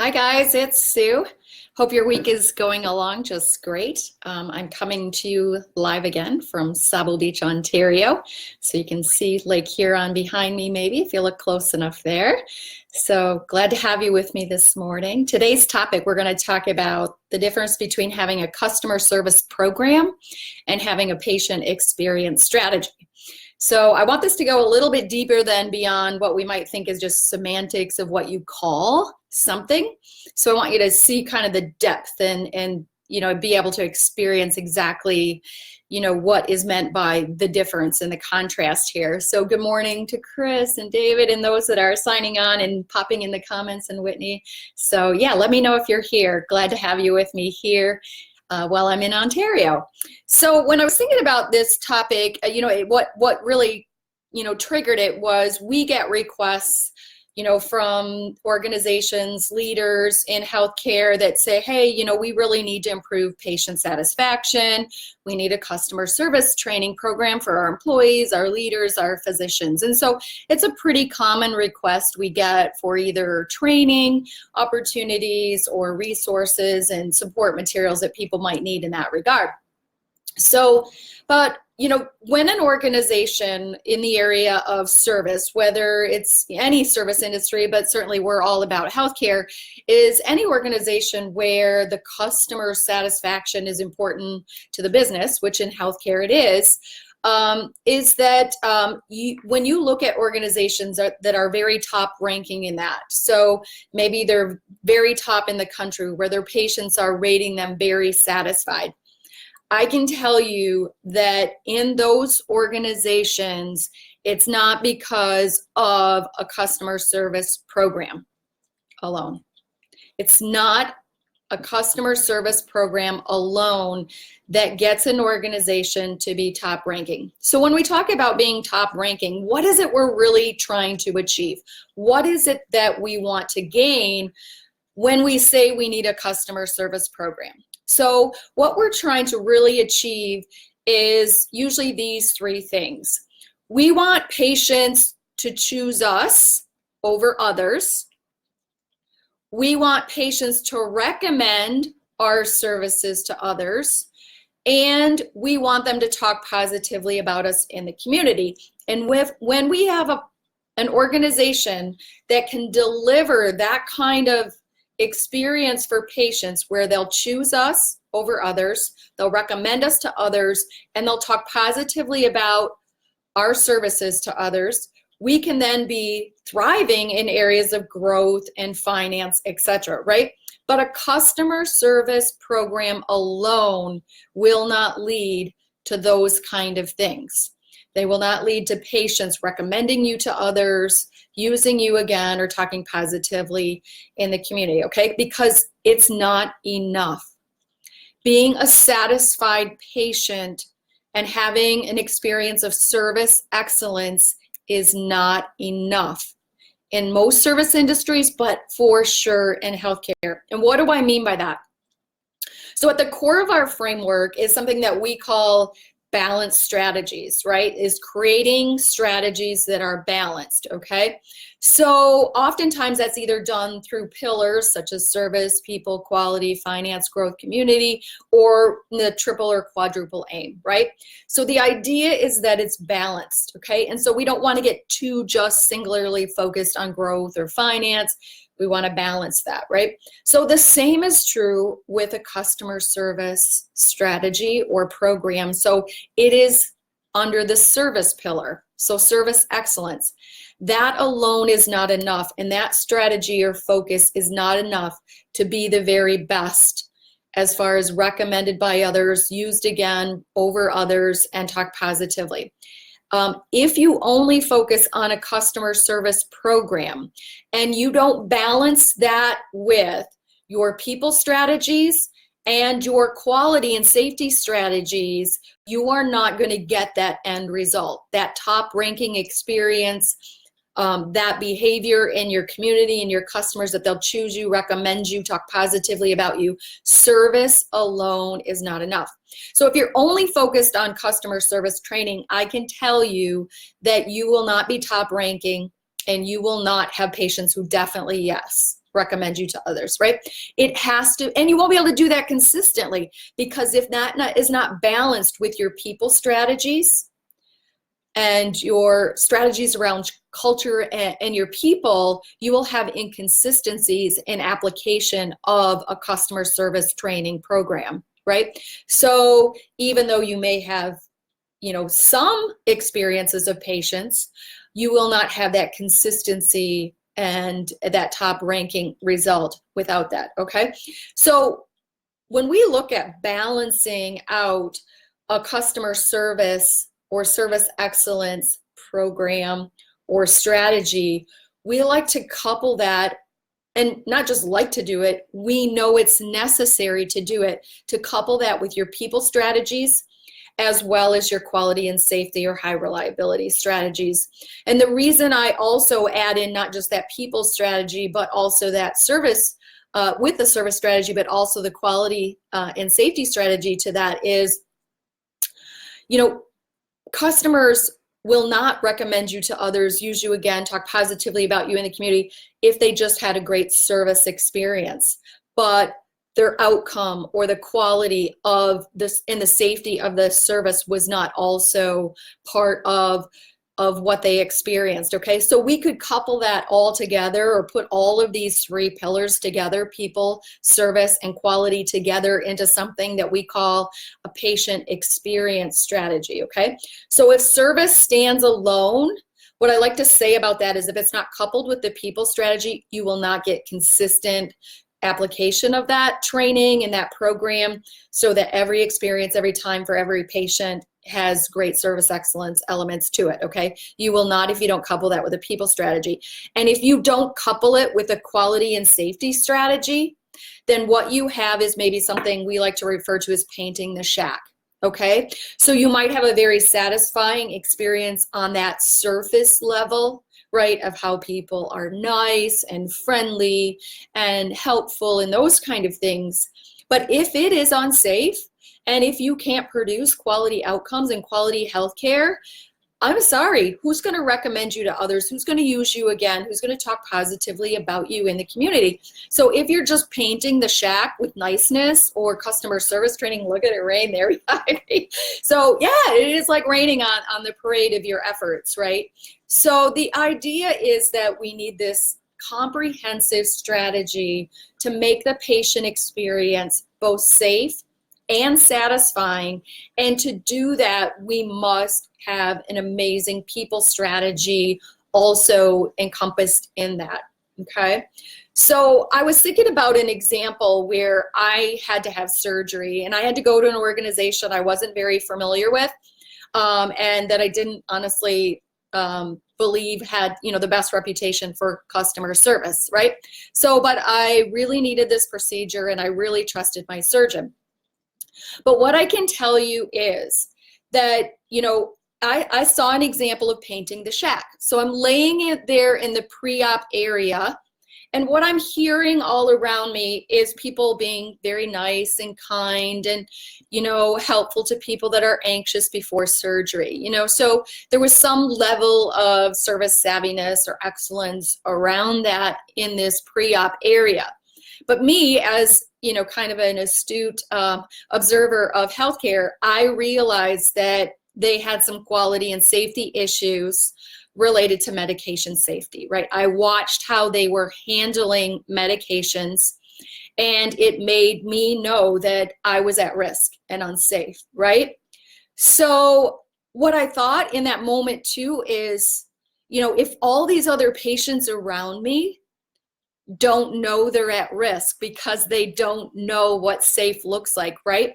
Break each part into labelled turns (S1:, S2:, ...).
S1: Hi guys, it's Sue. Hope your week is going along just great. I'm coming to you live again from Sable Beach, Ontario. So you can see Lake Huron behind me maybe if you look close enough there. So glad to have you with me this morning. Today's topic, we're going to talk about the difference between having a customer service program and having a patient experience strategy. So I want this to go a little bit deeper than beyond what we might think is just semantics of what you call something. So I want you to see kind of the depth and be able to experience exactly, what is meant by the difference and the contrast here. So good morning to Chris and David and those that are signing on and popping in the comments, and Whitney. So yeah, let me know if you're here. Glad to have you with me here while I'm in Ontario. So when I was thinking about this topic, what really, triggered it was we get requests, from organizations, leaders in healthcare that say, hey, we really need to improve patient satisfaction. We need a customer service training program for our employees, our leaders, our physicians. And so it's a pretty common request we get for either training opportunities or resources and support materials that people might need in that regard. So, but when an organization in the area of service, whether it's any service industry, but certainly we're all about healthcare, is any organization where the customer satisfaction is important to the business, which in healthcare it is that when you look at organizations that are very top ranking in that, so maybe they're very top in the country where their patients are rating them very satisfied, I can tell you that in those organizations, it's not because of a customer service program alone. It's not a customer service program alone that gets an organization to be top ranking. So when we talk about being top ranking, what is it we're really trying to achieve? What is it that we want to gain when we say we need a customer service program? So what we're trying to really achieve is usually these three things. We want patients to choose us over others. We want patients to recommend our services to others. And we want them to talk positively about us in the community. And when we have an organization that can deliver that kind of experience for patients where they'll choose us over others, they'll recommend us to others, and they'll talk positively about our services to others, we can then be thriving in areas of growth and finance, etc., right? But a customer service program alone will not lead to those kind of things. They will not lead to patients recommending you to others, using you again, or talking positively in the community, okay? Because it's not enough. Being a satisfied patient and having an experience of service excellence is not enough in most service industries, but for sure in healthcare. And what do I mean by that? So at the core of our framework is something that we call balanced strategies, right? Is creating strategies that are balanced, okay? So oftentimes that's either done through pillars such as service, people, quality, finance, growth, community, or the triple or quadruple aim, right? So the idea is that it's balanced, okay? And so we don't want to get too just singularly focused on growth or finance. We want to balance that, right? So the same is true with a customer service strategy or program. So it is under the service pillar, so service excellence. That alone is not enough, and that strategy or focus is not enough to be the very best as far as recommended by others, used again over others, and talk positively. If you only focus on a customer service program and you don't balance that with your people strategies and your quality and safety strategies, you are not going to get that end result, that top ranking experience, that behavior in your community and your customers, that they'll choose you, recommend you, talk positively about you. Service alone is not enough. So if you're only focused on customer service training, I can tell you that you will not be top ranking and you will not have patients who definitely yes. recommend you to others, right? It has to, and you won't be able to do that consistently, because if that is not balanced with your people strategies and your strategies around culture and your people, you will have inconsistencies in application of a customer service training program, right? So even though you may have, some experiences of patients, you will not have that consistency and that top ranking result without that, okay? So when we look at balancing out a customer service or service excellence program or strategy, we like to couple that, and not just like to do it, we know it's necessary to do it, to couple that with your people strategies, as well as your quality and safety or high reliability strategies. And the reason I also add in not just that people strategy, but also that service, with the service strategy, but also the quality and safety strategy to that is, customers will not recommend you to others, use you again, talk positively about you in the community if they just had a great service experience. But their outcome or the quality of this and the safety of the service was not also part of what they experienced, okay? So we could couple that all together, or put all of these three pillars together, people, service, and quality together, into something that we call a patient experience strategy, okay? So if service stands alone, what I like to say about that is if it's not coupled with the people strategy, you will not get consistent application of that training and that program, so that every experience, every time, for every patient has great service excellence elements to it, okay? You will not if you don't couple that with a people strategy. And if you don't couple it with a quality and safety strategy, then what you have is maybe something we like to refer to as painting the shack, okay? So you might have a very satisfying experience on that surface level, right, of how people are nice and friendly and helpful and those kind of things. But if it is unsafe, and if you can't produce quality outcomes and quality healthcare, I'm sorry, who's going to recommend you to others? Who's going to use you again? Who's going to talk positively about you in the community? So if you're just painting the shack with niceness or customer service training, look at it rain there. So yeah, it is like raining on the parade of your efforts, right? So the idea is that we need this comprehensive strategy to make the patient experience both safe and satisfying. And to do that, we must have an amazing people strategy also encompassed in that, okay? So I was thinking about an example where I had to have surgery, and I had to go to an organization I wasn't very familiar with, and that I didn't honestly believe had, the best reputation for customer service, right? So, but I really needed this procedure, and I really trusted my surgeon. But what I can tell you is that, I saw an example of painting the shack. So I'm laying it there in the pre-op area, and what I'm hearing all around me is people being very nice and kind and, helpful to people that are anxious before surgery, So there was some level of service savviness or excellence around that in this pre-op area. But me, as kind of an astute observer of healthcare, I realized that they had some quality and safety issues related to medication safety, right? I watched how they were handling medications, and it made me know that I was at risk and unsafe, right? So what I thought in that moment too is, if all these other patients around me don't know they're at risk because they don't know what safe looks like, right?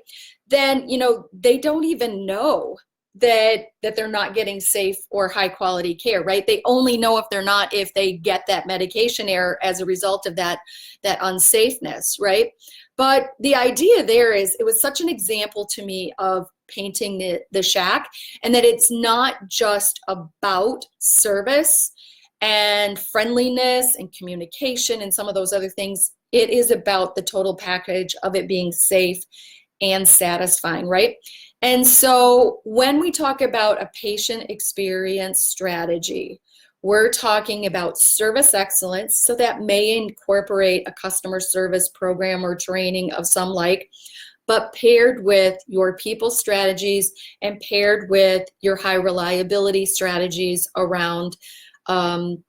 S1: Then, they don't even know that they're not getting safe or high quality care, right? They only know if they get that medication error as a result of that unsafeness, right? But the idea there is, it was such an example to me of painting the shack, and that it's not just about service and friendliness and communication and some of those other things. It is about the total package of it being safe and satisfying, right? And so when we talk about a patient experience strategy, we're talking about service excellence. So that may incorporate a customer service program or training of some like, but paired with your people strategies and paired with your high reliability strategies around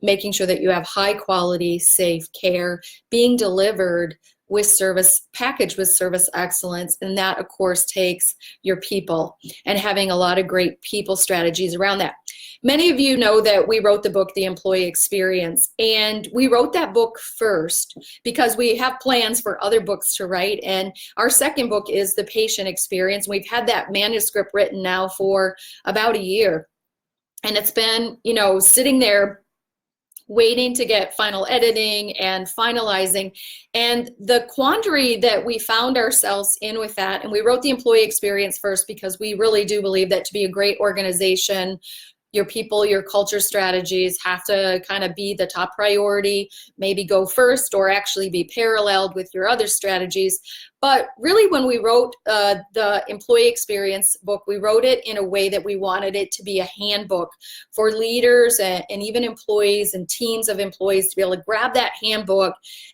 S1: making sure that you have high quality, safe care being delivered with service, packaged with service excellence. And that, of course, takes your people and having a lot of great people strategies around that. Many of you know that we wrote the book, The Employee Experience, and we wrote that book first because we have plans for other books to write. And our second book is The Patient Experience. We've had that manuscript written now for about a year. And it's been, you know, sitting there waiting to get final editing and finalizing. And the quandary that we found ourselves in with that, and we wrote The Employee Experience first because we really do believe that to be a great organization, your people, your culture strategies have to kind of be the top priority, maybe go first or actually be paralleled with your other strategies. But really, when we wrote the Employee Experience book, we wrote it in a way that we wanted it to be a handbook for leaders and even employees and teams of employees to be able to grab that handbook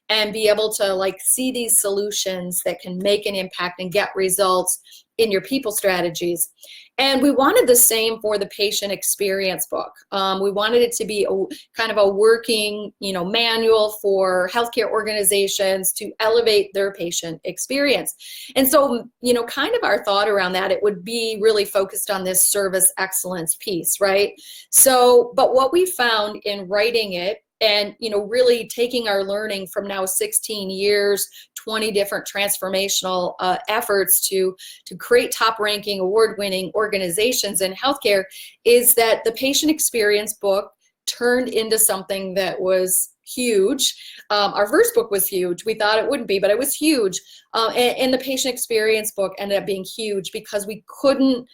S1: and be able to like see these solutions that can make an impact and get results in your people strategies. And we wanted the same for the Patient Experience book. We wanted it to be kind of a working, you know, manual for healthcare organizations to elevate their patient experience. And so, you know, kind of our thought around that, it would be really focused on this service excellence piece, right? So, but what we found in writing it, and, you know, really taking our learning from now 16 years, 20 different transformational efforts to create top-ranking, award-winning organizations in healthcare, is that the Patient Experience book turned into something that was huge. Our first book was huge. We thought it wouldn't be, but it was huge. And the Patient Experience book ended up being huge because we couldn't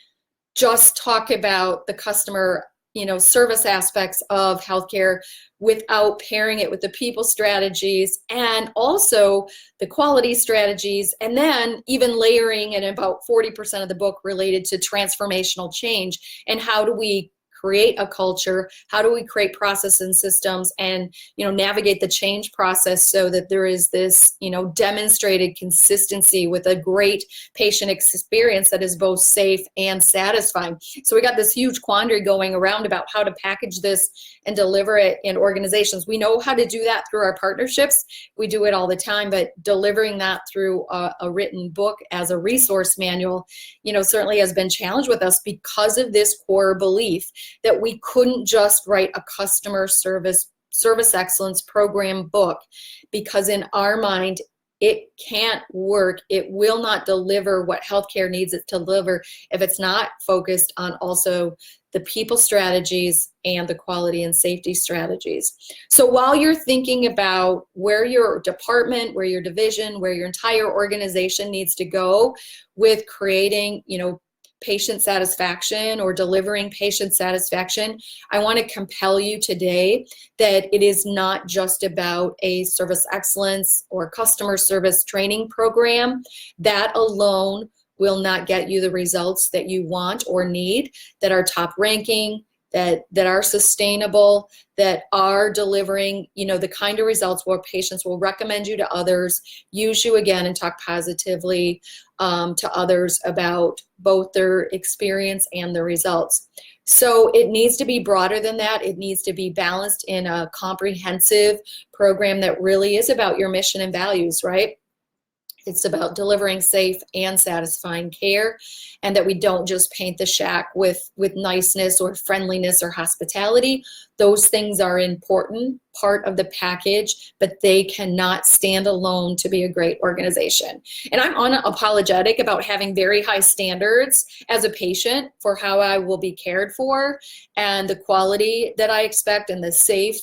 S1: just talk about the customer, you know, service aspects of healthcare without pairing it with the people strategies and also the quality strategies, and then even layering in about 40% of the book related to transformational change and how do we create a culture, how do we create process and systems and, you know, navigate the change process so that there is this, you know, demonstrated consistency with a great patient experience that is both safe and satisfying. So we got this huge quandary going around about how to package this and deliver it in organizations. We know how to do that through our partnerships. We do it all the time, but delivering that through a written book as a resource manual, you know, certainly has been challenged with us because of this core belief that we couldn't just write a customer service excellence program book, because in our mind, it can't work. It will not deliver what healthcare needs it to deliver if it's not focused on also the people strategies and the quality and safety strategies. So while you're thinking about where your department, where your division, where your entire organization needs to go with creating, you know, patient satisfaction or delivering patient satisfaction, I want to compel you today that it is not just about a service excellence or customer service training program. That alone will not get you the results that you want or need, that are top ranking, that are sustainable, that are delivering, you know, the kind of results where patients will recommend you to others, use you again, and talk positively to others about both their experience and the results. So it needs to be broader than that. It needs to be balanced in a comprehensive program that really is about your mission and values, right? It's about delivering safe and satisfying care, and that we don't just paint the shack with niceness or friendliness or hospitality. Those things are an important part of the package, but they cannot stand alone to be a great organization. And I'm unapologetic about having very high standards as a patient for how I will be cared for and the quality that I expect and the safe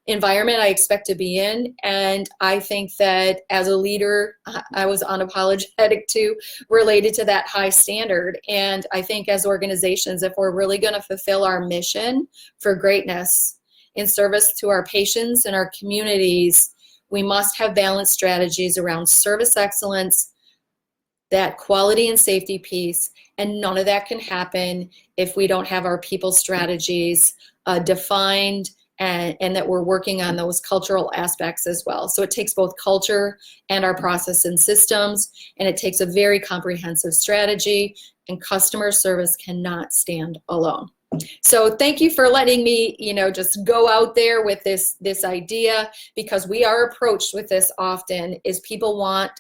S1: environment I expect to be in. And I think that as a leader, I was unapologetic too, related to that high standard. And I think as organizations, if we're really going to fulfill our mission for greatness in service to our patients and our communities, we must have balanced strategies around service excellence, that quality and safety piece, and none of that can happen if we don't have our people strategies defined, and that we're working on those cultural aspects as well. So it takes both culture and our process and systems, and it takes a very comprehensive strategy, and customer service cannot stand alone. So thank you for letting me, just go out there with this idea, because we are approached with this often, is people want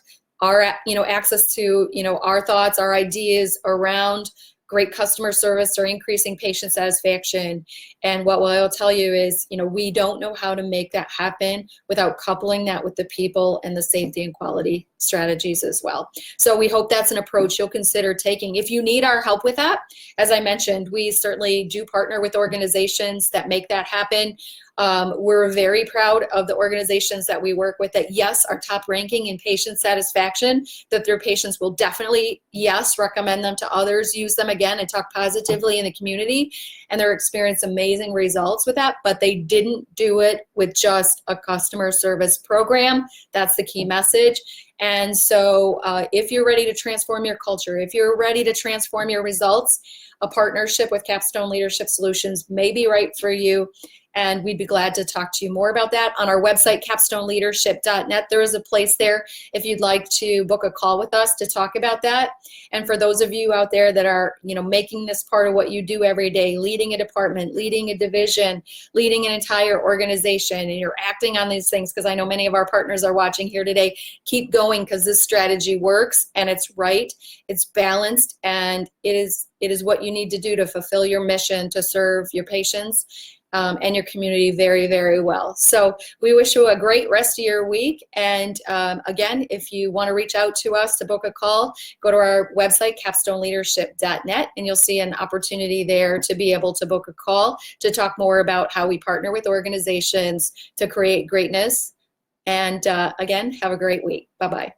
S1: our, access to, our thoughts, our ideas around great customer service or increasing patient satisfaction. And what I'll tell you is, we don't know how to make that happen without coupling that with the people and the safety and quality strategies as well. So we hope that's an approach you'll consider taking. If you need our help with that, as I mentioned, we certainly do partner with organizations that make that happen. We're very proud of the organizations that we work with that, yes, are top ranking in patient satisfaction, that their patients will definitely, yes, recommend them to others, use them again, and talk positively in the community. And they're experiencing amazing results with that, but they didn't do it with just a customer service program. That's the key message. And so if you're ready to transform your culture, if you're ready to transform your results, a partnership with Capstone Leadership Solutions may be right for you. And we'd be glad to talk to you more about that. On our website, capstoneleadership.net, there is a place there if you'd like to book a call with us to talk about that. And for those of you out there that are, making this part of what you do every day, leading a department, leading a division, leading an entire organization, and you're acting on these things, because I know many of our partners are watching here today, keep going, because this strategy works, and it's right, it's balanced, and it is what you need to do to fulfill your mission to serve your patients and your community very, very well. So we wish you a great rest of your week. And again, if you want to reach out to us to book a call, go to our website, capstoneleadership.net, and you'll see an opportunity there to be able to book a call to talk more about how we partner with organizations to create greatness. And again, have a great week. Bye-bye.